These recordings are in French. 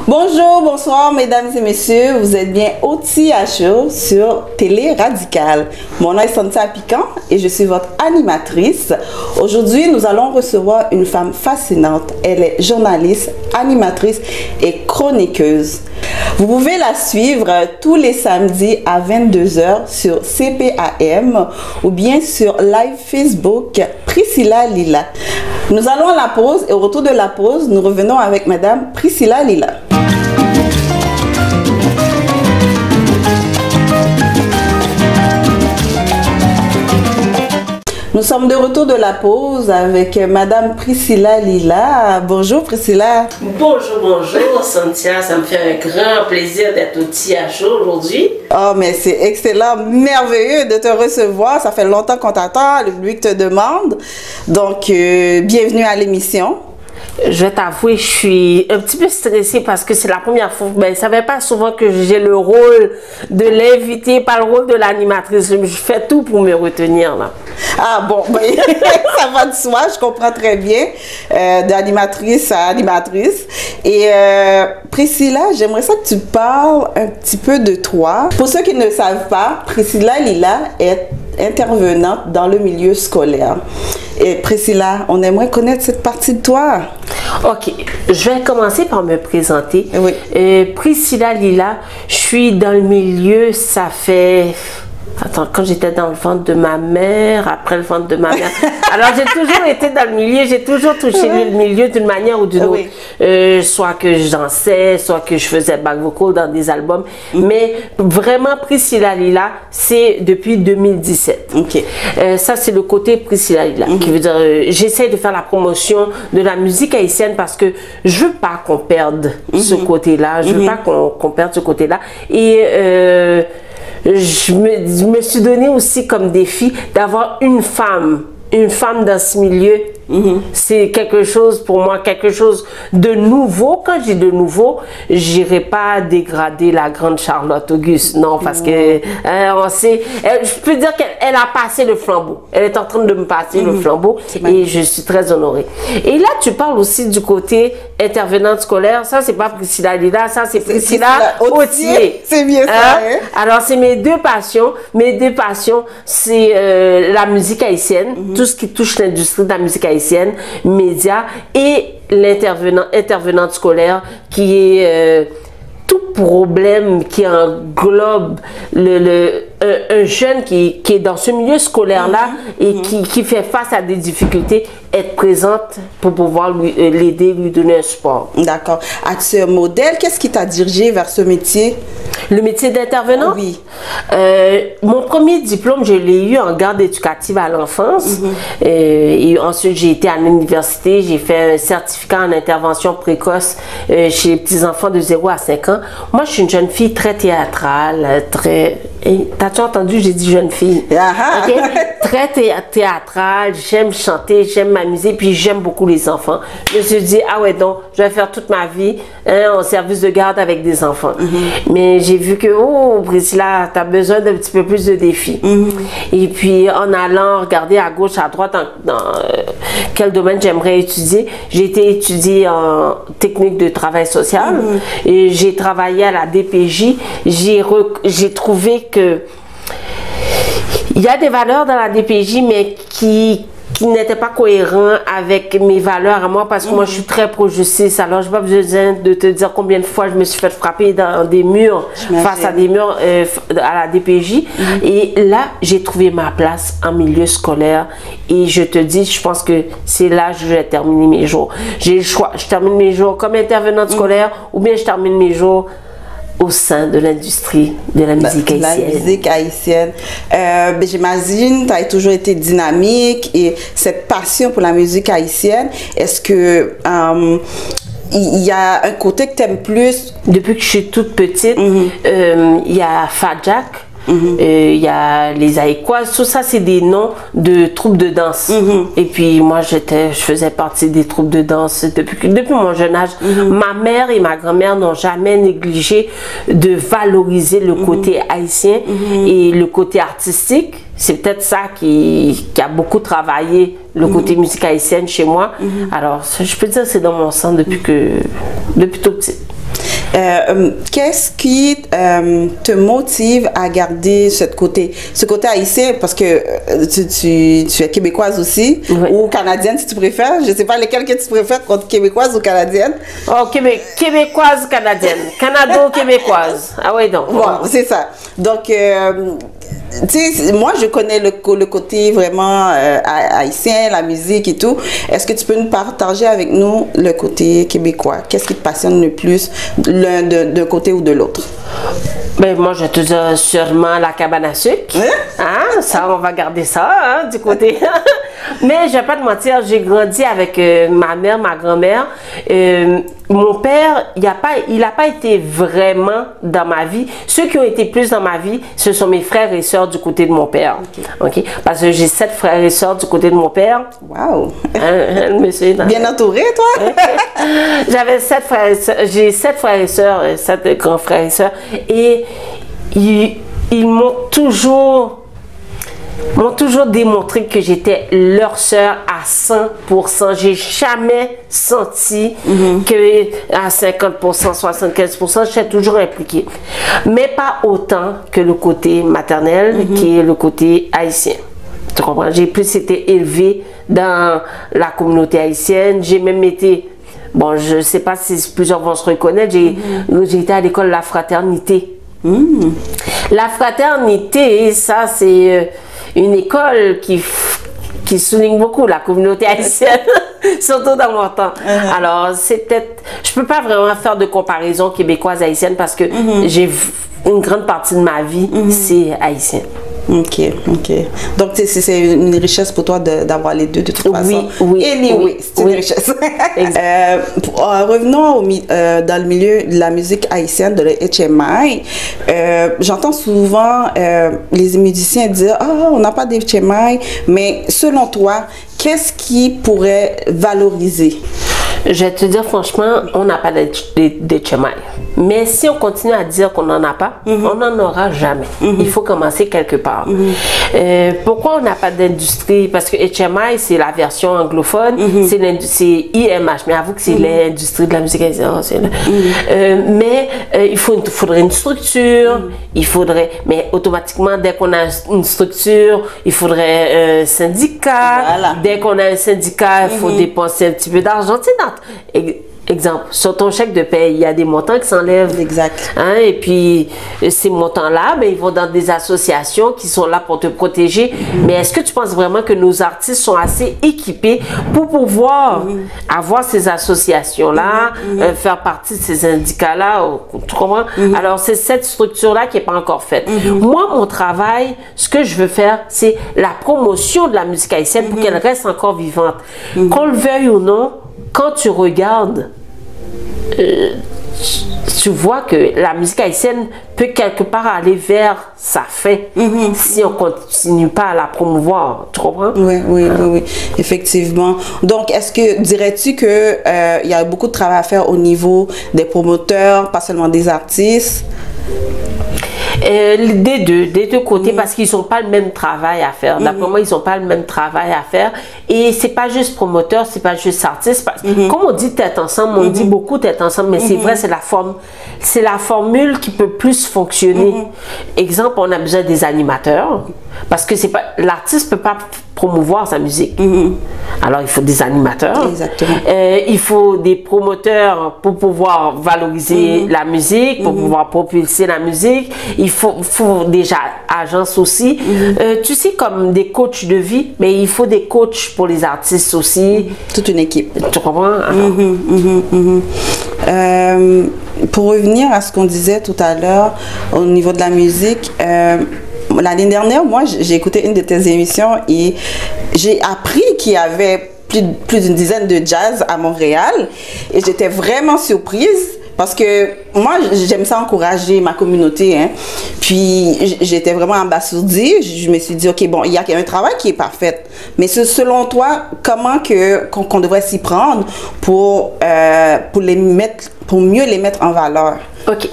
Bonjour, bonsoir mesdames et messieurs, vous êtes bien au THO sur Télé Radicale. Mon nom est Santia Piquant et je suis votre animatrice. Aujourd'hui, nous allons recevoir une femme fascinante. Elle est journaliste, animatrice et chroniqueuse. Vous pouvez la suivre tous les samedis à 22 h sur CPAM ou bien sur live Facebook Priscilla Lila. Nous allons à la pause et au retour de la pause, nous revenons avec Madame Priscilla Lila. Nous sommes de retour de la pause avec Madame Priscilla Lila. Bonjour Priscilla. Bonjour, bonjour Santia. Ça me fait un grand plaisir d'être au THO aujourd'hui. Oh, mais c'est excellent, merveilleux de te recevoir. Ça fait longtemps qu'on t'attend, le public te demande. Donc, bienvenue à l'émission. Je vais t'avouer, je suis un petit peu stressée parce que c'est la première fois. Ben, ça ne fait pas souvent que j'ai le rôle de l'invité, pas le rôle de l'animatrice. Je fais tout pour me retenir là. Ah bon, ben, ça va de soi, je comprends très bien, d'animatrice à animatrice. Et Priscilla, j'aimerais ça que tu parles un petit peu de toi. Pour ceux qui ne le savent pas, Priscilla Lila est intervenante dans le milieu scolaire. Et Priscilla, on aimerait connaître cette partie de toi. Ok, je vais commencer par me présenter. Oui. Priscilla Lila, je suis dans le milieu, ça fait... Attends, quand j'étais dans le ventre de ma mère, après le ventre de ma mère. Alors, j'ai toujours été dans le milieu, j'ai toujours touché le milieu d'une manière ou d'une autre. Soit que je dansais, soit que je faisais back vocal dans des albums. Mais vraiment, Priscilla Lila, c'est depuis 2017. Ça, c'est le côté Priscilla Lila. Qui veut dire, j'essaie de faire la promotion de la musique haïtienne parce que je veux pas qu'on perde ce côté-là. Je veux pas qu'on perde ce côté-là. Et... je me suis donné aussi comme défi d'avoir une femme dans ce milieu. C'est quelque chose pour moi, quelque chose de nouveau. Quand j'ai de nouveau, j'irai pas dégrader la grande Charlotte Auguste, non, parce que on sait, je peux dire qu'elle a passé le flambeau. Elle est en train de me passer le flambeau et je suis très honorée. Et là, tu parles aussi du côté intervenante scolaire. Ça, c'est pas Priscilla Lila, ça c'est Priscilla Autier. C'est bien ça. Alors, c'est mes deux passions. Mes deux passions, c'est la musique haïtienne, tout ce qui touche l'industrie de la musique haïtienne, médias, et intervenante scolaire qui est tout problème qui englobe un jeune qui est dans ce milieu scolaire-là et qui fait face à des difficultés, être présente pour pouvoir l'aider, lui donner un support. D'accord. As-tu un modèle? Qu'est-ce qui t'a dirigé vers ce métier? Le métier d'intervenant? Oui. Mon premier diplôme, je l'ai eu en garde éducative à l'enfance. Et ensuite, j'ai été à l'université. J'ai fait un certificat en intervention précoce chez les petits-enfants de 0 à 5 ans. Moi, je suis une jeune fille très théâtrale, très... T'as-tu entendu? J'ai dit jeune fille. Okay? Très théâtrale, j'aime chanter, j'aime m'amuser, puis j'aime beaucoup les enfants. Je me suis dit, ah ouais, donc, je vais faire toute ma vie en service de garde avec des enfants. Mais j'ai vu que, oh, Priscilla, tu as besoin d'un petit peu plus de défis. Et puis, en allant regarder à gauche, à droite, dans quel domaine j'aimerais étudier, j'ai été étudier en technique de travail social. Et j'ai travaillé à la DPJ. J'ai trouvé que il y a des valeurs dans la DPJ, mais qui n'étaient pas cohérents avec mes valeurs à moi, parce que moi je suis très pro-justice. Alors je n'ai pas besoin de te dire combien de fois je me suis fait frapper dans des murs, face à des murs à la DPJ. Et là, j'ai trouvé ma place en milieu scolaire. Et je te dis, je pense que c'est là que je vais terminer mes jours. J'ai le choix. Je termine mes jours comme intervenante scolaire ou bien je termine mes jours au sein de l'industrie de la musique haïtienne. La musique haïtienne. J'imagine, tu as toujours été dynamique et cette passion pour la musique haïtienne, est-ce que il y a un côté que tu aimes plus? Depuis que je suis toute petite, il y a Fadjak, il y a les Aïkoises, tout ça c'est des noms de troupes de danse. Et puis moi je faisais partie des troupes de danse depuis mon jeune âge. Ma mère et ma grand-mère n'ont jamais négligé de valoriser le côté haïtien et le côté artistique. C'est peut-être ça qui a beaucoup travaillé le côté musique haïtienne chez moi. Alors je peux dire que c'est dans mon sang depuis tout petit. Qu'est-ce qui te motive à garder ce côté haïtien, parce que tu es québécoise aussi, oui, ou canadienne si tu préfères. Je ne sais pas lesquelles que tu préfères, contre québécoise ou canadienne. Oh, québécoise, canadienne. Canado-québécoise. Ah oui, donc. Bon, c'est ça. Donc, tu sais, moi, je connais le côté vraiment haïtien, la musique et tout. Est-ce que tu peux nous partager avec nous le côté québécois? Qu'est-ce qui te passionne le plus, l'un d'un côté ou de l'autre? Ben, moi, je te dis sûrement la cabane à sucre. Hein? Ça, on va garder ça, hein, du côté. Mais je vais pas te mentir, j'ai grandi avec ma mère, ma grand-mère. Mon père, il a pas été vraiment dans ma vie. Ceux qui ont été plus dans ma vie, ce sont mes frères et sœurs du côté de mon père. Okay. Parce que j'ai 7 frères et sœurs du côté de mon père. Wow! Monsieur, bien entouré, toi? J'avais 7 frères et sœurs. J'ai 7 frères et sœurs, 7 grands frères et sœurs. Et ils m'ont toujours démontré que j'étais leur sœur à 100%. J'ai jamais senti que à 50%, 75%, j'étais toujours impliquée. Mais pas autant que le côté maternel, qui est le côté haïtien. Tu comprends? J'ai plus été élevée dans la communauté haïtienne. J'ai même été... Bon, je ne sais pas si plusieurs vont se reconnaître. J'ai été à l'école La Fraternité. La Fraternité, ça, c'est une école qui souligne beaucoup la communauté haïtienne, surtout dans mon temps. Alors, c'est peut-être... Je peux pas vraiment faire de comparaison québécoise-haïtienne parce que j'ai une grande partie de ma vie, c'est haïtien. Ok. Donc, c'est une richesse pour toi d'avoir les deux de toute façon. Oui. Anyway, c'est une richesse. Revenons dans le milieu de la musique haïtienne, de le HMI. J'entends souvent les musiciens dire « Ah, on n'a pas de HMI », mais selon toi, qu'est-ce qui pourrait valoriser? Je vais te dire franchement, on n'a pas d'HMI. Mais si on continue à dire qu'on n'en a pas, on n'en aura jamais. Il faut commencer quelque part. Pourquoi on n'a pas d'industrie? Parce que HMI, c'est la version anglophone, c'est IMH. Mais avoue que c'est l'industrie de la musique haïtienne. Mais il faudrait une structure, mais automatiquement, dès qu'on a une structure, il faudrait un syndicat. Voilà. Dès qu'on a un syndicat, il faut dépenser un petit peu d'argent. Exemple, sur ton chèque de paie, il y a des montants qui s'enlèvent. Exact. Hein, et puis, ces montants-là, ben, ils vont dans des associations qui sont là pour te protéger. Mais est-ce que tu penses vraiment que nos artistes sont assez équipés pour pouvoir avoir ces associations-là, faire partie de ces syndicats-là? Tu comprends? Alors, c'est cette structure-là qui n'est pas encore faite. Moi, mon travail, ce que je veux faire, c'est la promotion de la musique haïtienne pour qu'elle reste encore vivante. Qu'on le veuille ou non, quand tu regardes, tu vois que la musique haïtienne peut quelque part aller vers sa fin si on ne continue pas à la promouvoir. Tu comprends? Oui, effectivement. Donc, dirais-tu qu'il y a beaucoup de travail à faire au niveau des promoteurs, pas seulement des artistes? Des deux côtés, parce qu'ils n'ont pas le même travail à faire. D'après moi, ils n'ont pas le même travail à faire. Et c'est pas juste promoteur, c'est pas juste artiste. Comme on dit tête ensemble, on dit beaucoup tête ensemble, mais c'est vrai, c'est la formule qui peut plus fonctionner. Exemple, on a besoin des animateurs, parce que l'artiste peut pas promouvoir sa musique. Alors, il faut des animateurs. Exactement. Il faut des promoteurs pour pouvoir valoriser la musique, pour pouvoir propulser la musique. Il faut déjà agences aussi. Tu sais, comme des coachs de vie, mais il faut des coachs pour les artistes aussi. Toute une équipe. Tu comprends? Pour revenir à ce qu'on disait tout à l'heure au niveau de la musique, l'année dernière, moi, j'ai écouté une de tes émissions et j'ai appris qu'il y avait plus d'une dizaine de jazz à Montréal et j'étais vraiment surprise parce que moi, j'aime ça encourager ma communauté. Hein. Puis, j'étais vraiment abasourdie. Je me suis dit, OK, bon, il y a un travail qui est parfait. Mais selon toi, comment qu'on devrait s'y prendre pour mieux les mettre en valeur? OK.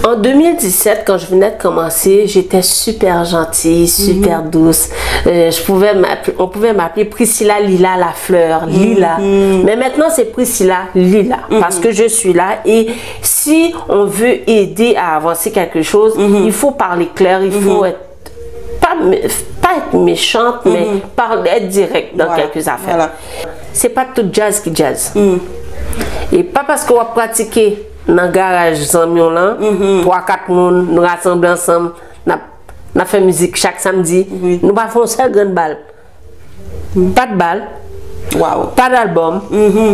En 2017, quand je venais de commencer, j'étais super gentille, super douce. On pouvait m'appeler Priscilla Lila la fleur, Lila. Mais maintenant, c'est Priscilla Lila parce que je suis là. Et si on veut aider à avancer quelque chose, il faut parler clair, il faut être pas être méchante, mais être direct dans quelques affaires. Voilà. C'est pas tout jazz qui jazz. Et pas parce qu'on va pratiquer dans le garage, 3-4 personnes, nous rassemblons ensemble, nous faisons musique chaque samedi, nous faisons seule grande balle. Pas de balle, pas d'album,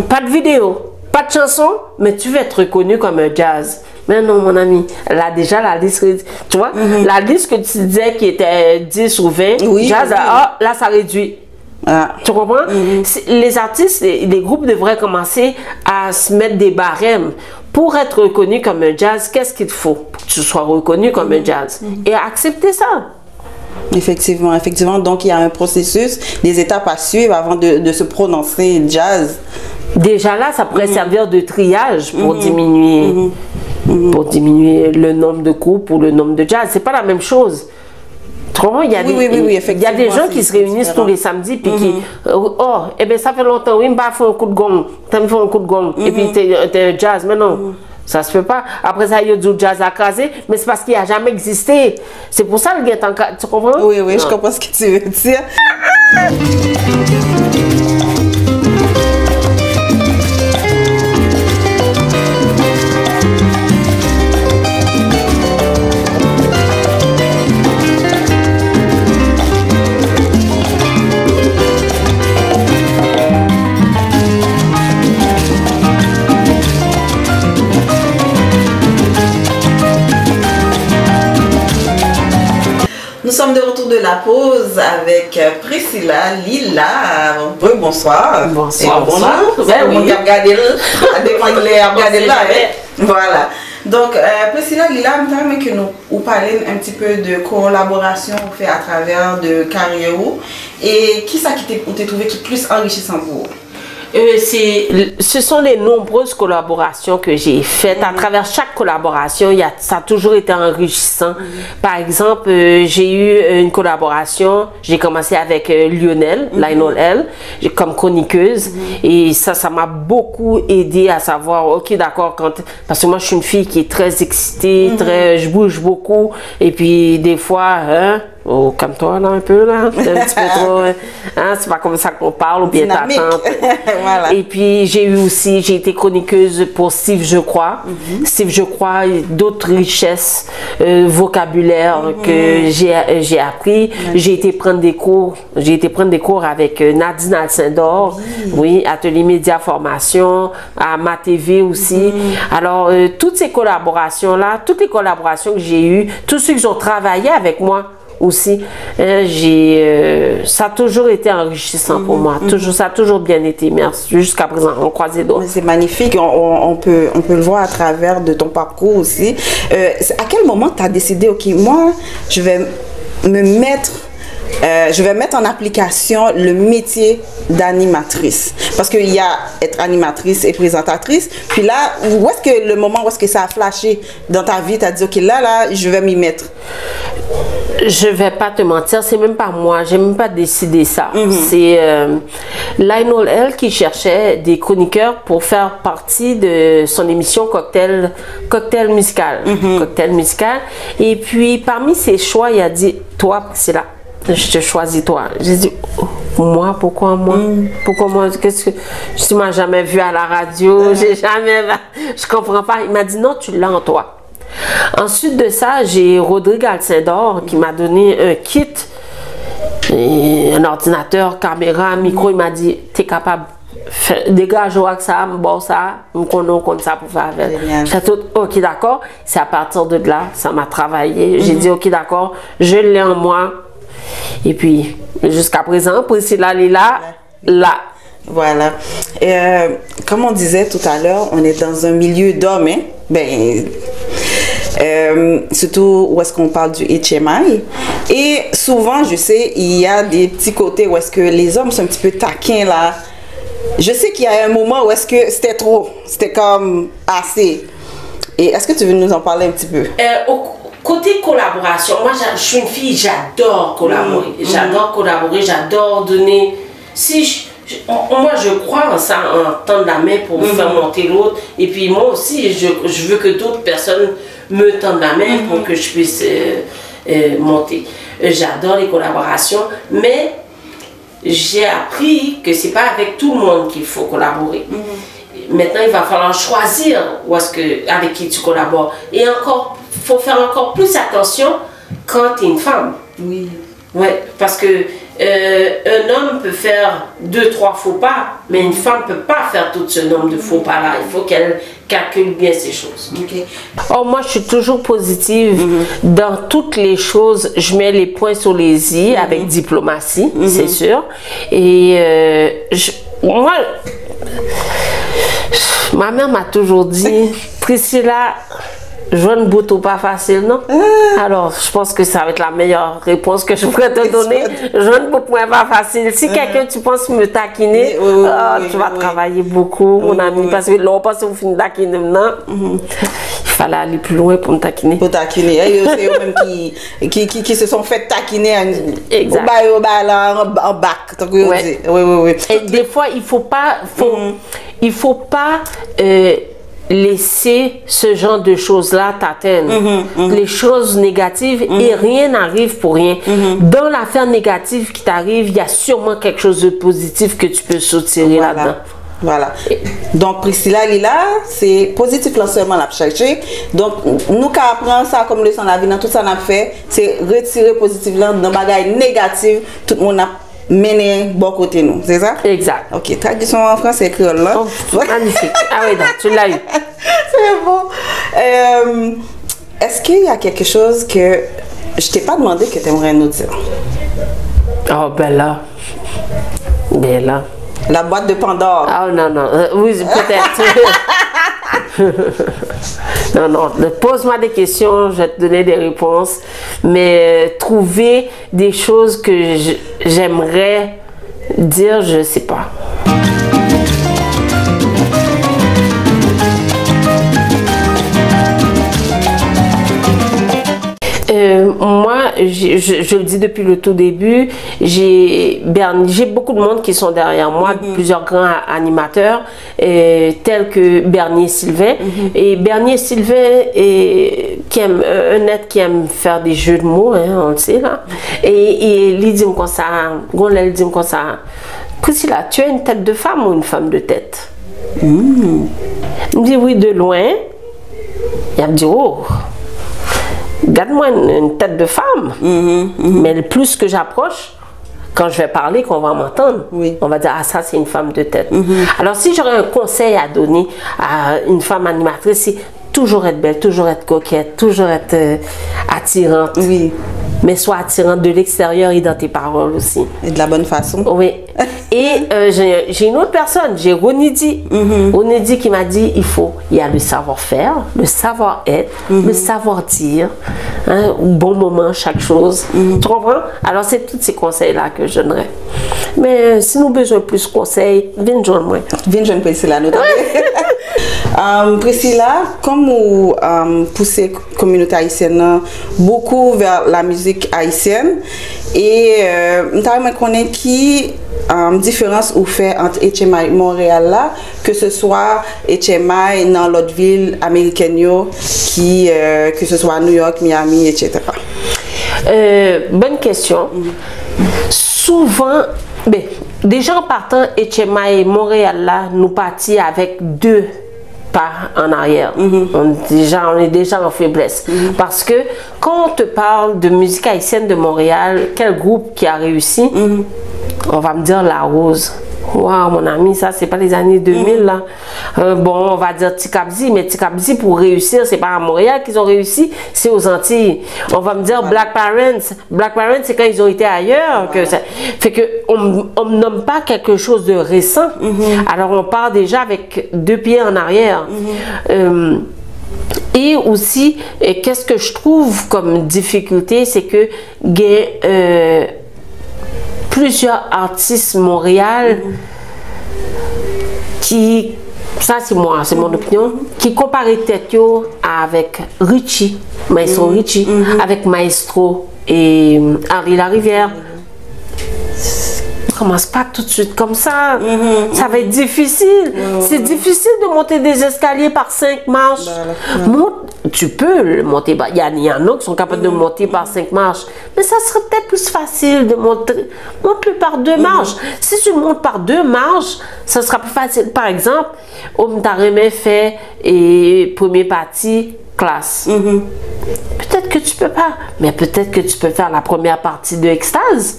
pas de vidéo, pas de chanson, mais tu veux être reconnu comme un jazz. Mais non, mon ami, là déjà, la liste, tu vois, la liste que tu disais qui était 10 ou 20, jazz, là ça réduit. Tu comprends? Les artistes, les groupes devraient commencer à se mettre des barèmes. Pour être reconnu comme un jazz, qu'est-ce qu'il faut pour que tu sois reconnu comme un jazz? Et accepter ça. Effectivement, effectivement. Donc, il y a un processus, des étapes à suivre avant de se prononcer jazz. Déjà là, ça pourrait servir de triage pour diminuer le nombre de groupes ou le nombre de jazz. C'est pas la même chose. Il y a des gens qui se réunissent tous les samedis puis qui eh ben ça fait longtemps, oui, m'a fait un coup de gong, t'as fait un coup de gong et puis t'es un jazz, mais non. Ça se fait pas. Après ça, il y a du jazz à craser, mais c'est parce qu'il n'a jamais existé. C'est pour ça le gars, tu comprends? Oui, je comprends ce que tu veux dire. Nous sommes de retour de la pause avec Priscilla Lila. Bonsoir. Bonsoir. Bonjour. Voilà. Donc, Priscilla Lila, je que nous parlons un petit peu de collaboration fait à travers de carrière. Et qui ça qui t'a trouvé qui est plus enrichissant pour vous? Ce sont les nombreuses collaborations que j'ai faites. À travers chaque collaboration, ça a toujours été enrichissant. Par exemple, j'ai eu une collaboration, j'ai commencé avec Lionel L, comme chroniqueuse. Et ça m'a beaucoup aidé à savoir, ok, d'accord, parce que moi, je suis une fille qui est très excitée, je bouge beaucoup. Et puis, des fois, comme toi, là, un peu, là, un petit peu trop, c'est pas comme ça qu'on parle, ou bien ta tante. Voilà. Et puis, j'ai été chroniqueuse pour Steve Je Crois. Steve Je Crois, d'autres richesses vocabulaire que j'ai appris. J'ai été prendre des cours avec Nadine Alcindor, oui, Atelier Média Formation, à Ma TV aussi. Alors, toutes ces collaborations-là, toutes les collaborations que j'ai eues, tous ceux qui ont travaillé avec moi, aussi, ça a toujours été enrichissant pour moi. Ça a toujours bien été. Merci. Jusqu'à présent, on croise les doigts. C'est magnifique. On peut le voir à travers de ton parcours aussi. À quel moment tu as décidé, ok, moi, je vais mettre en application le métier d'animatrice. Parce qu'il y a être animatrice et présentatrice. Puis là, où est-ce que le moment où est-ce que ça a flashé dans ta vie, tu as dit, ok, là, je vais m'y mettre? Je vais pas te mentir, c'est même pas moi, j'ai même pas décidé ça. C'est Lionel L qui cherchait des chroniqueurs pour faire partie de son émission Cocktail musical. Cocktail musical. Et puis parmi ses choix, il a dit, toi, c'est là, je te choisis toi. J'ai dit, moi, pourquoi moi? Pourquoi moi? Qu'est-ce que tu m'as jamais vu à la radio? Je comprends pas. Il m'a dit, non, tu l'as en toi. Ensuite de ça, j'ai Rodrigue Alcindor qui m'a donné un kit, un ordinateur, caméra, micro. Il m'a dit, tu es capable, dégage avec ça, bon ça, on connaît ça pour faire avec. J'ai tout, ok d'accord. C'est à partir de là, ça m'a travaillé. J'ai dit, ok d'accord, je l'ai en moi. Et puis, jusqu'à présent, Priscilla Lila, là. Voilà. Comme on disait tout à l'heure, on est dans un milieu d'hommes, hein? Surtout où est-ce qu'on parle du HMI. Et souvent, je sais, il y a des petits côtés où est-ce que les hommes sont un petit peu taquins là. Je sais qu'il y a un moment où est-ce que c'était trop, c'était comme assez. Et est-ce que tu veux nous en parler un petit peu? Côté collaboration, moi je suis une fille, j'adore collaborer. J'adore collaborer, j'adore donner. Moi je crois en ça, en tendre la main pour faire monter l'autre. Et puis moi aussi, je veux que d'autres personnes me tendent la main pour que je puisse monter. J'adore les collaborations, mais j'ai appris que c'est pas avec tout le monde qu'il faut collaborer. Maintenant, il va falloir choisir avec qui tu collabores. Et encore, il faut faire encore plus attention quand tu es une femme. Oui. Ouais, parce que un homme peut faire 2-3 faux pas, mais une femme ne peut pas faire tout ce nombre de faux pas là. Il faut qu'elle calcule bien ces choses. Okay. Oh, moi, je suis toujours positive. Dans toutes les choses, je mets les points sur les i avec diplomatie, c'est sûr. Et moi, ma mère m'a toujours dit, Priscilla, jeune bouton pas facile, non? Alors, je pense que ça va être la meilleure réponse que je pourrais te donner. Jeune bouton pas facile. Si quelqu'un, tu penses me taquiner, tu vas travailler beaucoup, mon ami, parce que là, on pense que vous finissez de taquiner maintenant. Il fallait aller plus loin pour me taquiner. Pour taquiner. C'est eux-mêmes qui se sont fait taquiner en bac. Ouais. Oui. Et des fois, il faut pas laisser ce genre de choses-là t'atteindre. Les choses négatives et rien n'arrive pour rien. Dans l'affaire négative qui t'arrive, il y a sûrement quelque chose de positif que tu peux soutirer là-dedans. Voilà. Donc, Priscilla, Lila, c'est positif là seulement la chercher. Donc, nous qui apprenons ça comme leçon de la vie, dans tout ça qu'on a fait, c'est retirer positif là dans les bagages négatifs, tout le monde a mené bon côté nous, c'est ça? Exact. Ok, traduction en français créole là. Oh, magnifique. Ah oui, donc, tu l'as eu. C'est bon. Est-ce qu'il y a quelque chose que je t'ai pas demandé que tu aimerais nous dire? Oh, ben là. La boîte de Pandore. Ah non, oui, peut-être. Non, pose-moi des questions, je vais te donner des réponses. Mais trouver des choses que j'aimerais dire, je ne sais pas. Moi, je le dis depuis le tout début, j'ai beaucoup de monde qui sont derrière moi, plusieurs grands animateurs, tels que Bernier Sylvain. Et Bernier Sylvain qui aime, un être qui aime faire des jeux de mots, hein, on le sait là. Et il dit comme ça, Gonel dit comme ça, Priscilla, tu as une tête de femme ou une femme de tête? Il me dit oui, de loin. Il me dit oh. Regarde-moi une tête de femme, mais le plus que j'approche, quand je vais parler, qu'on va m'entendre, on va dire ah ça c'est une femme de tête. Alors si j'aurais un conseil à donner à une femme animatrice, c'est toujours être belle, toujours être coquette, toujours être attirante. Oui. Mais sois attirante de l'extérieur et dans tes paroles aussi. Et de la bonne façon. Oui. Et j'ai une autre personne, j'ai Ronidi. Ronidi qui m'a dit, il y a le savoir-faire, le savoir-être, le savoir-dire, hein, au bon moment, chaque chose. Tu comprends? Alors, c'est tous ces conseils-là que je donnerais. Mais si nous avons besoin de plus de conseils, viens joindre moi. Viens joindre Priscilla, nous Priscilla, comme vous poussez la communauté haïtienne beaucoup vers la musique haïtienne, et nous connaissons qui différence ou fait entre HMI Montréal là, que ce soit HMI dans l'autre ville américaine, que ce soit New York, Miami, etc. Bonne question. Souvent, déjà en partant HMI Montréal là, nous partions avec 2 pas en arrière. On est déjà en faiblesse. Parce que quand on te parle de musique haïtienne de Montréal, quel groupe qui a réussi? On va me dire La Rose. Waouh, mon ami, ça, c'est pas les années 2000, là. Bon, on va dire Tikabzi, mais Tikabzi, pour réussir, c'est pas à Montréal qu'ils ont réussi, c'est aux Antilles. On va me dire Black Parents. Black Parents, c'est quand ils ont été ailleurs. Que ça fait qu'on ne nomme pas quelque chose de récent. Alors, on part déjà avec 2 pieds en arrière. Et aussi, qu'est-ce que je trouve comme difficulté, c'est que plusieurs artistes Montréal qui ça c'est moi, c'est mon opinion, qui comparait tête yo avec Richie, Maestro Richie, avec Maestro et Henri Larivière. Commence pas tout de suite comme ça. Ça va être difficile. C'est difficile de monter des escaliers par 5 marches. Tu peux le monter. Il y en a qui sont capables de monter par 5 marches. Mais ça serait peut-être plus facile de monter. Monte-le par 2 marches. Si tu montes par 2 marches, ça sera plus facile. Par exemple, on t'a remis fait et première partie classe. Peut-être que tu peux pas. Mais peut-être que tu peux faire la première partie de Extase.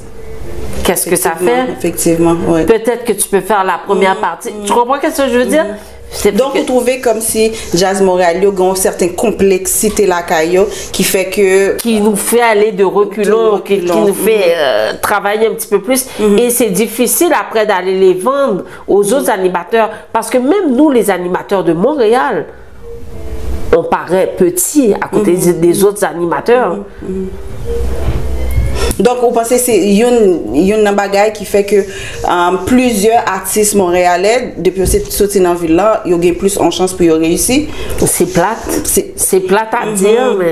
Qu'est-ce que ça fait? Effectivement, oui. Peut-être que tu peux faire la première partie. Tu comprends ce que je veux dire? Donc, vous trouvez comme si Jazz Montréal a une certaine complexité là qui fait que... Qui nous fait aller de reculons, qui nous fait travailler un petit peu plus. Et c'est difficile après d'aller les vendre aux autres animateurs. Parce que même nous, les animateurs de Montréal, on paraît petits à côté des autres animateurs. Donc, vous pensez que c'est une bagaille qui fait que plusieurs artistes montréalais, depuis cette sortie dans la ville là, ils ont plus en chance pour y réussir? C'est plate. C'est plate à dire, mais...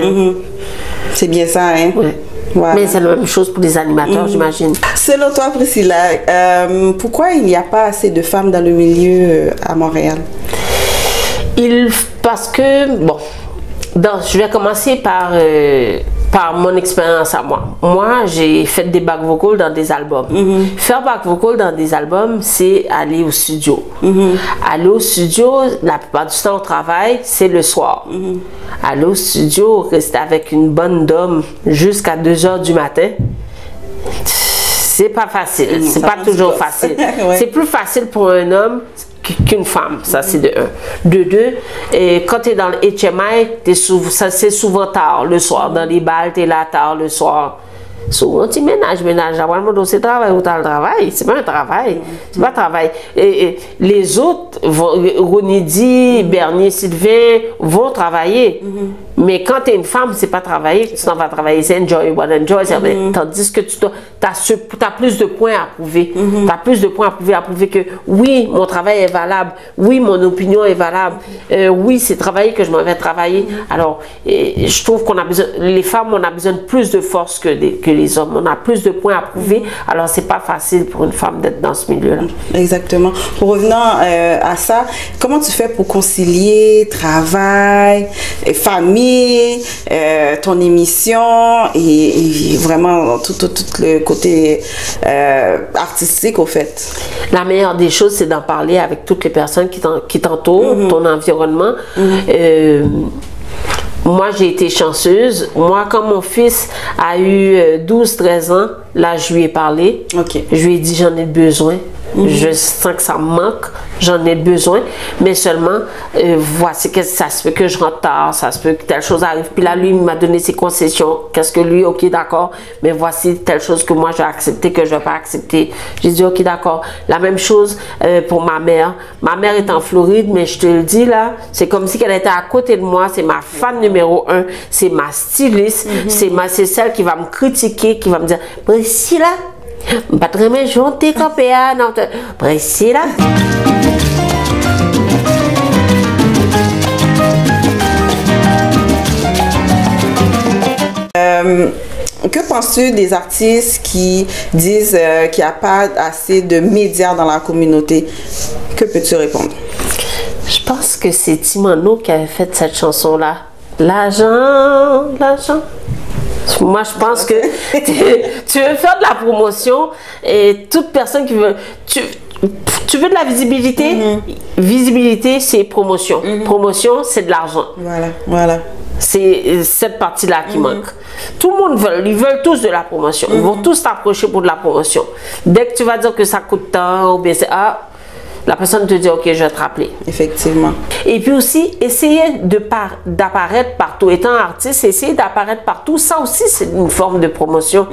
C'est bien ça, hein? Ouais. Voilà. Mais c'est la même chose pour les animateurs, j'imagine. Selon toi, Priscilla, pourquoi il n'y a pas assez de femmes dans le milieu à Montréal? Parce que, bon, je vais commencer par mon expérience à moi. Moi, j'ai fait des back vocals dans des albums. Faire back vocal dans des albums, c'est aller au studio. Aller au studio, la plupart du temps au travail, c'est le soir. Aller au studio, rester avec une bonne dame jusqu'à 2 h du matin, c'est pas facile. C'est pas toujours facile. C'est plus facile pour un homme qu'une femme, ça c'est de 1. De 2, et quand tu es dans le HMI, c'est souvent tard le soir. Dans les balles, tu es là tard le soir. Souvent tu ménages. C'est travail ou t'as le travail. C'est pas un travail. C'est pas un travail. Et les autres, Ronidi, Bernier, Sylvain, vont travailler. Mais quand tu es une femme, c'est pas travailler. Tu t'en vas travailler, c'est enjoy, tandis que tu as plus de points à prouver. Tu as plus de points à prouver que oui, mon travail est valable. Oui, mon opinion est valable. Oui, c'est travailler que je m'en vais travailler. Alors, je trouve qu'on a besoin, les femmes, on a besoin de plus de force que les hommes. On a plus de points à prouver. Alors, c'est pas facile pour une femme d'être dans ce milieu-là. Exactement. Pour revenir à ça, comment tu fais pour concilier travail, famille, ton émission et vraiment tout le côté artistique au fait? La meilleure des choses, c'est d'en parler avec toutes les personnes qui t'entourent, ton environnement. Moi, j'ai été chanceuse. Moi, quand mon fils a eu 12-13 ans, là, je lui ai parlé. Je lui ai dit, j'en ai besoin. Je sens que ça me manque, j'en ai besoin, mais seulement, voici que ça se peut que je rentre tard, ça se peut que telle chose arrive. Puis là, lui, il m'a donné ses concessions. Qu'est-ce que lui, ok, d'accord, mais voici telle chose que moi, je vais accepter, que je ne vais pas accepter. J'ai dit, ok, d'accord. La même chose pour ma mère. Ma mère est en Floride, mais je te le dis là, c'est comme si elle était à côté de moi. C'est ma fan numéro 1, c'est ma styliste, c'est celle qui va me critiquer, qui va me dire, Priscilla, pas très bien gentil comme non, Priscilla. Que penses-tu des artistes qui disent qu'il n'y a pas assez de médias dans la communauté? Que peux-tu répondre? Je pense que c'est Timono qui avait fait cette chanson-là. L'argent, l'argent. Moi, je pense que tu veux faire de la promotion et toute personne qui veut... Tu veux de la visibilité? Visibilité, c'est promotion. Promotion, c'est de l'argent. Voilà. C'est cette partie-là qui manque. Tout le monde veut, ils veulent tous de la promotion. Ils vont tous t'approcher pour de la promotion. Dès que tu vas dire que ça coûte tant, ou bien c'est... la personne te dit, ok, je vais te rappeler. Effectivement. Et puis aussi, essayer d'apparaître partout. Étant artiste, essayer d'apparaître partout, ça aussi, c'est une forme de promotion.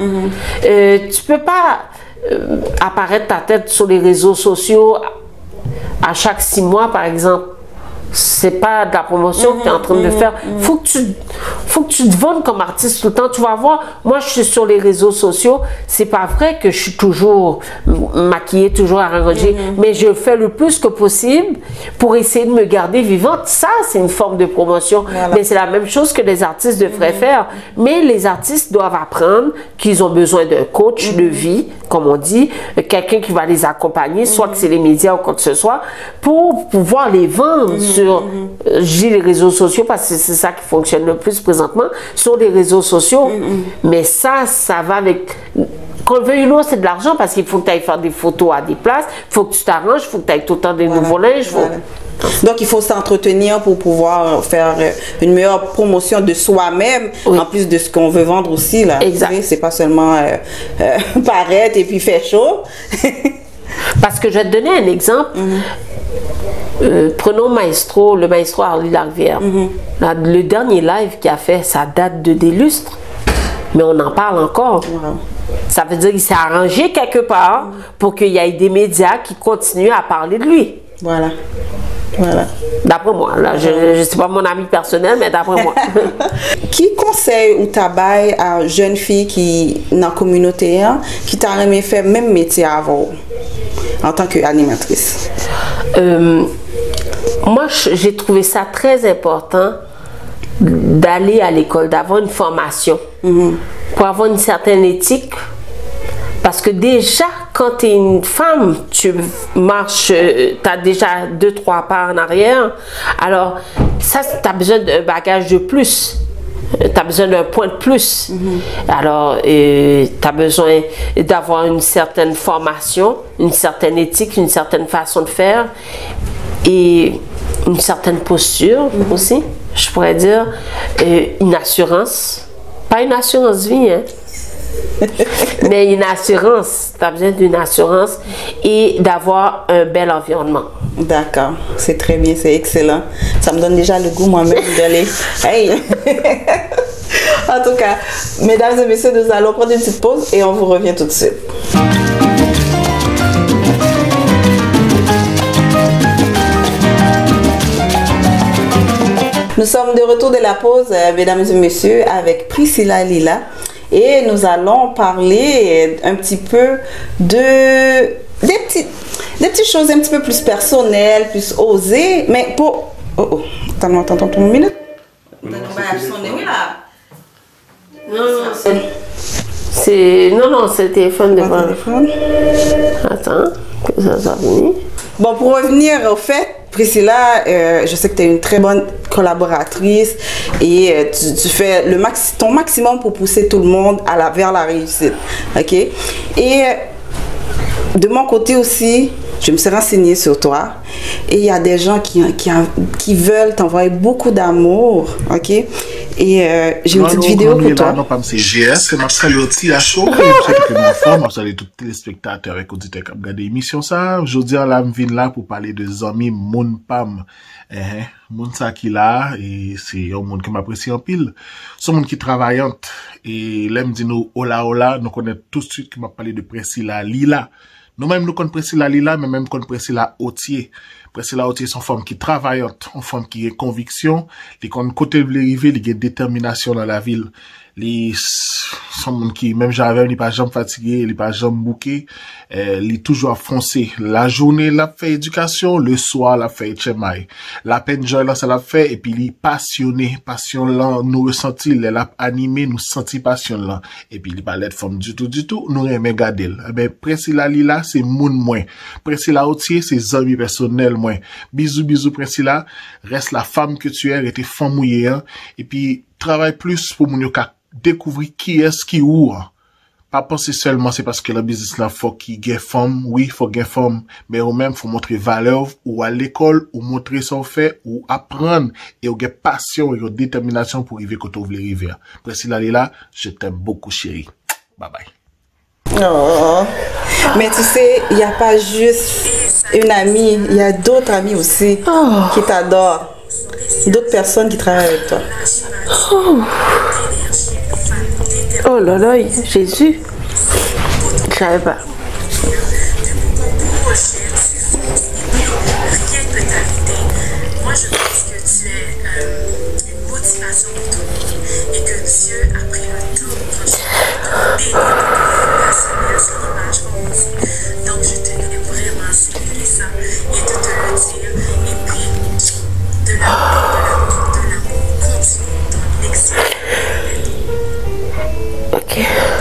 Tu peux pas apparaître ta tête sur les réseaux sociaux à chaque 6 mois, par exemple. c'est pas de la promotion que tu es en train de faire. Faut que tu te vendes comme artiste tout le temps. Tu vas voir, moi je suis sur les réseaux sociaux, c'est pas vrai que je suis toujours maquillée, toujours arrangée, mais je fais le plus que possible pour essayer de me garder vivante. Ça, c'est une forme de promotion. Voilà. Mais c'est la même chose que les artistes devraient faire. Mais les artistes doivent apprendre qu'ils ont besoin d'un coach de vie, comme on dit, quelqu'un qui va les accompagner, soit que c'est les médias ou quoi que ce soit, pour pouvoir les vendre sur, je dis les réseaux sociaux parce que c'est ça qui fonctionne le plus présentement, sur les réseaux sociaux. Mais ça va avec... Qu'on le veuille ou non, c'est de l'argent parce qu'il faut que tu ailles faire des photos à des places, il faut que tu t'arranges, il faut que tu ailles tout le temps des nouveaux linges. Donc, il faut s'entretenir pour pouvoir faire une meilleure promotion de soi-même, en plus de ce qu'on veut vendre aussi. Exact. C'est pas seulement paraître et puis faire chaud. Parce que je vais te donner un exemple. Prenons le maestro Harley Larivière. Le dernier live qu'il a fait, ça date de des lustres. Mais on en parle encore. Ça veut dire qu'il s'est arrangé quelque part pour qu'il y ait des médias qui continuent à parler de lui. Voilà. D'après moi, là, je ne suis pas mon ami personnel, mais d'après moi. Qui conseille ou tabaye à une jeune fille qui dans la communauté qui t'a aimé faire même métier avant en tant qu'animatrice? Moi, j'ai trouvé ça très important d'aller à l'école, d'avoir une formation pour avoir une certaine éthique. Parce que déjà, quand tu es une femme, tu marches, tu as déjà 2-3 pas en arrière. Alors, ça, tu as besoin d'un bagage de plus. Tu as besoin d'un point de plus. Alors, tu as besoin d'avoir une certaine formation, une certaine éthique, une certaine façon de faire et une certaine posture aussi, je pourrais dire. Une assurance. Pas une assurance vie, hein. Mais une assurance, tu as besoin d'une assurance et d'avoir un bel environnement. D'accord, c'est très bien, c'est excellent. Ça me donne déjà le goût moi-même d'aller. Hey! En tout cas, mesdames et messieurs, nous allons prendre une petite pause et on vous revient tout de suite. Nous sommes de retour de la pause, mesdames et messieurs, avec Priscilla Lila. Et nous allons parler un petit peu des petites choses un petit peu plus personnelles, plus osées. Mais pour... Attends une minute. Non, c'est le téléphone devant. Attends, que ça soit fini. Bon, pour revenir au fait, Priscilla, je sais que tu es une très bonne collaboratrice et tu fais ton maximum pour pousser tout le monde vers la réussite. OK? Et de mon côté aussi, je me suis renseignée sur toi et il y a des gens qui veulent t'envoyer beaucoup d'amour. OK? Et j'ai une petite vidéo pour toi. Non, pas c'est GS, c'est ma salle aussi à chaud. Je sais que mon forme, je salue tous les téléspectateurs et auditeurs qui ont regardé l'émission ça. Aujourd'hui, là, je viens là pour parler de Zami Moun Pam. Moun ça qui là, et c'est un monde qui m'apprécie en pile. C'est un monde qui travaillante. Et là, me dit nous, hola, nous connaissons tout de suite qui m'a parlé de Priscilla Lila. Nous-mêmes, nous connaissons Priscilla Lila, mais même connaissons Priscilla Autier. Priscilla Autier, c'est une femme qui travaillante, une femme qui a conviction, qui a côté de l'arrivée, qui a détermination dans la ville. Les sont monde qui même j'avais il pas jamais fatigué, il pas jamais bouqué, il toujours foncé. La journée la fait éducation, le soir la fait chemaille. La peine joy là ça l'a fait et puis il passionné, passion là nous ressenti, il a animé, nous senti passion là et puis il pas l'aide femme du tout, nous aimer garder. Ben Priscilla Lila c'est moun moins. Priscilla Autier c'est amis personnel moins. Bisous Priscilla, reste la femme que tu es, reste femme mouillée hein? Et puis travaille plus pour moun yo découvrir qui est-ce qui ou. Pas penser seulement c'est parce que le business là faut qu'il gagne femme, oui, faut gagne femme, mais au même faut montrer valeur ou à l'école ou montrer son fait ou apprendre et ou gagne passion et détermination pour arriver quand on veut arriver. Priscilla là, je t'aime beaucoup chérie. Bye bye. Oh. Mais tu sais, il n'y a pas juste une amie, il y a d'autres amis aussi qui t'adorent. D'autres personnes qui travaillent avec toi. Oh là là, Jésus. Je savais pas. moi, je pense que tu es une motivation pour tout le monde et que Dieu a pris le temps, franchement, de bénir ton personnel, son image, comme on dit. Donc, je tenais vraiment à souligner ça et de te le dire. Et puis, de l'amour continue dans l'excellence. Ok.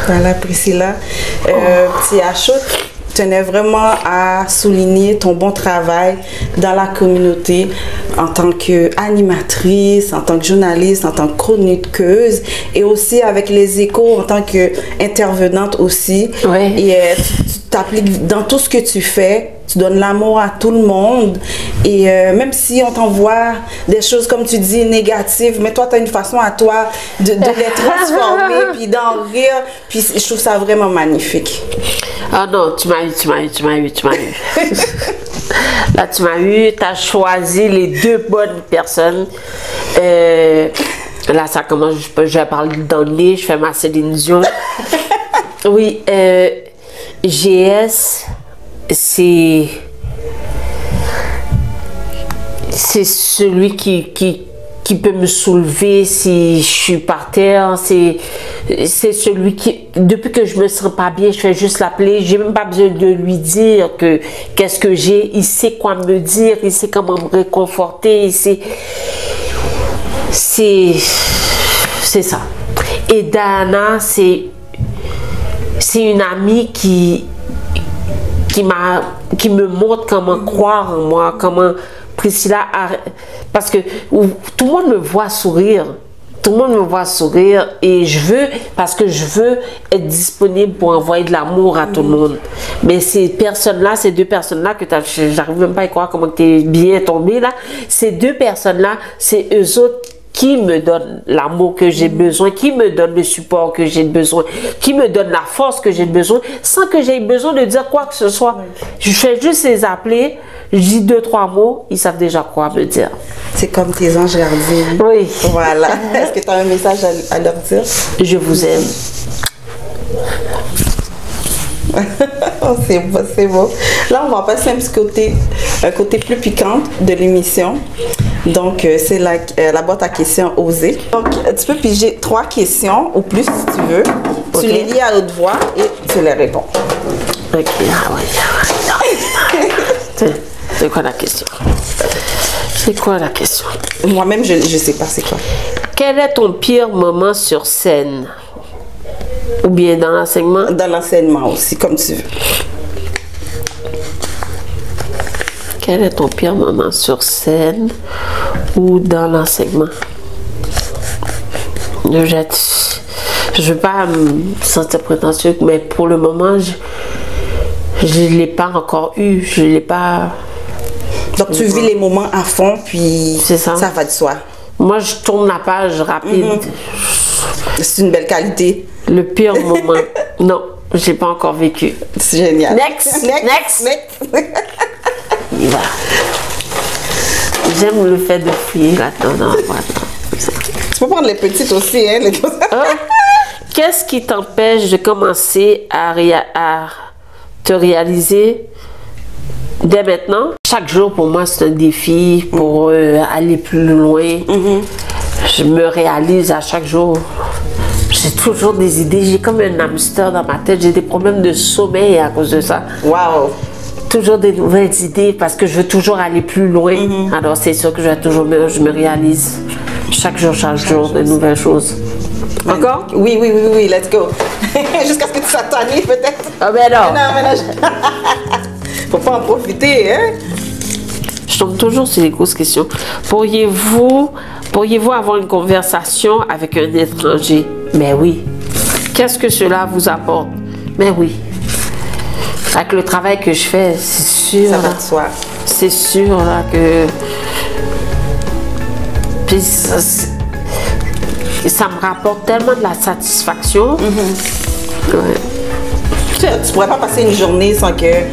Voilà, Priscilla. Petit Achot, tenais vraiment à souligner ton bon travail dans la communauté en tant qu'animatrice, en tant que journaliste, en tant que chroniqueuse et aussi avec les échos en tant qu'intervenante aussi. Ouais. Et tu t'appliques dans tout ce que tu fais, tu donnes l'amour à tout le monde et même si on t'envoie des choses comme tu dis négatives, mais toi tu as une façon à toi de les transformer puis d'en rire, puis je trouve ça vraiment magnifique. Ah non, tu m'as eu. Là, tu m'as eu, tu as choisi les deux bonnes personnes. Là, ça commence, je vais parler d'anglais, je fais ma Céline Dion. Oui, GS, c'est celui qui peut me soulever si je suis par terre. C'est celui qui, depuis que je me sens pas bien, je fais juste l'appeler. J'ai même pas besoin de lui dire qu'est-ce que j'ai. Il sait quoi me dire, il sait comment me réconforter. C'est ça. Et Dana, c'est une amie qui me montre comment croire en moi, comment Priscilla, parce que tout le monde me voit sourire. Tout le monde me voit sourire et parce que je veux être disponible pour envoyer de l'amour à tout le monde. Mais ces deux personnes-là, que j'arrive même pas à croire comment tu es bien tombée là, ces deux personnes-là, c'est eux autres qui me donnent l'amour que j'ai besoin, qui me donnent le support que j'ai besoin, qui me donnent la force que j'ai besoin, sans que j'aie besoin de dire quoi que ce soit. Je fais juste les appeler, je dis 2-3 mots, ils savent déjà quoi me dire. C'est comme tes anges gardiens. Oui. Voilà. Est-ce que tu as un message à leur dire? Je vous aime. Oh, c'est beau, c'est beau. Là, on va passer un côté plus piquant de l'émission. Donc, c'est la boîte à questions osées. Donc, tu peux piger 3 questions ou plus si tu veux. Okay. Tu les lis à haute voix et tu les réponds. Ok, c'est quoi la question? C'est quoi la question? Moi-même, je sais pas c'est quoi. Quel est ton pire moment sur scène? Ou bien dans l'enseignement? Dans l'enseignement aussi, comme tu veux. Quel est ton pire moment sur scène ou dans l'enseignement? Je ne veux pas me sentir prétentieux, mais pour le moment, je ne l'ai pas encore eu. Je l'ai pas... Donc, tu vis les moments à fond, puis ça va de soi. Moi, je tourne la page rapide. C'est une belle qualité. Le pire moment, non, je n'ai pas encore vécu. C'est génial. Next. Voilà. J'aime le fait de fouiller là-dedans. Tu peux prendre les petites aussi, hein, les choses. Qu'est-ce qui t'empêche de commencer à te réaliser dès maintenant? Chaque jour, pour moi, c'est un défi pour aller plus loin. Je me réalise à chaque jour. J'ai toujours des idées. J'ai comme un hamster dans ma tête. J'ai des problèmes de sommeil à cause de ça. Wow! Toujours des nouvelles idées parce que je veux toujours aller plus loin. Alors, c'est sûr que je me réalise chaque jour, de nouvelles choses. Encore? Oui, let's go. Jusqu'à ce que tu sois tanné, peut-être. Ah ben non. Faut pas en profiter, hein? Je tombe toujours sur les grosses questions. Pourriez-vous avoir une conversation avec un étranger? Mais oui. Qu'est-ce que cela vous apporte? Mais oui. Avec le travail que je fais, c'est sûr. Ça va de soi. C'est sûr là que... Puis ça me rapporte tellement de la satisfaction. Ouais. Tu pourrais pas passer une journée sans que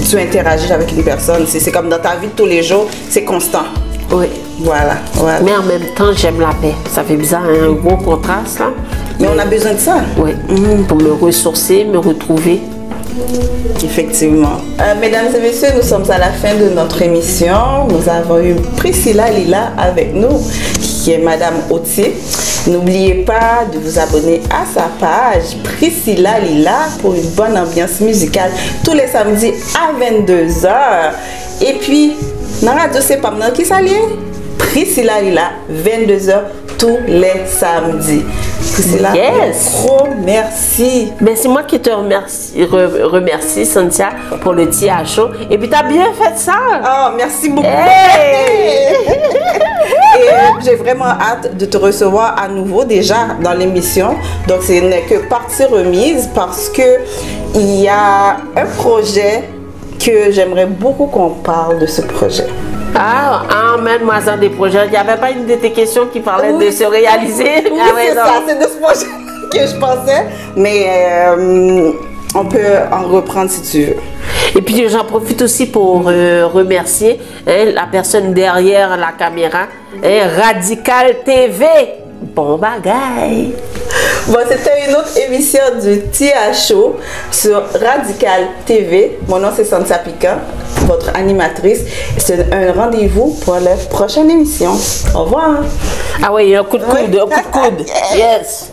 tu interagisses avec une personne. C'est comme dans ta vie de tous les jours, c'est constant. Oui. Voilà. Mais en même temps, j'aime la paix. Ça fait bizarre, un gros contraste là. Mais on a besoin de ça. Oui. Pour me ressourcer, me retrouver. Effectivement. Mesdames et messieurs, nous sommes à la fin de notre émission. Nous avons eu Priscilla Lila avec nous, qui est Madame Oti. N'oubliez pas de vous abonner à sa page Priscilla Lila pour une bonne ambiance musicale tous les samedis à 22h. Et puis, dans la radio, c'est pas maintenant qui s'allie. Priscilla Lila, 22h tous les samedis. Priscilla, gros merci. Ben, c'est moi qui te remercie, Cynthia, pour le THO. Et puis, tu as bien fait ça. Oh, merci beaucoup. Hey! Et j'ai vraiment hâte de te recevoir à nouveau déjà dans l'émission. Donc, ce n'est que partie remise parce que il y a un projet que j'aimerais beaucoup qu'on parle de ce projet. Ah, emmène-moi des projets. Il n'y avait pas une de tes questions qui parlait de se réaliser. Oui, c'est ça, c'est de ce projet que je pensais. Mais on peut en reprendre si tu veux. Et puis j'en profite aussi pour remercier la personne derrière la caméra, Radical TV. Bon bagaille. Bon, c'était une autre émission du THO sur Radical TV. Mon nom c'est Cynthia Piquant, votre animatrice. C'est un rendez-vous pour la prochaine émission. Au revoir. Ah oui, un coup de coude, un coup de coude. Yes.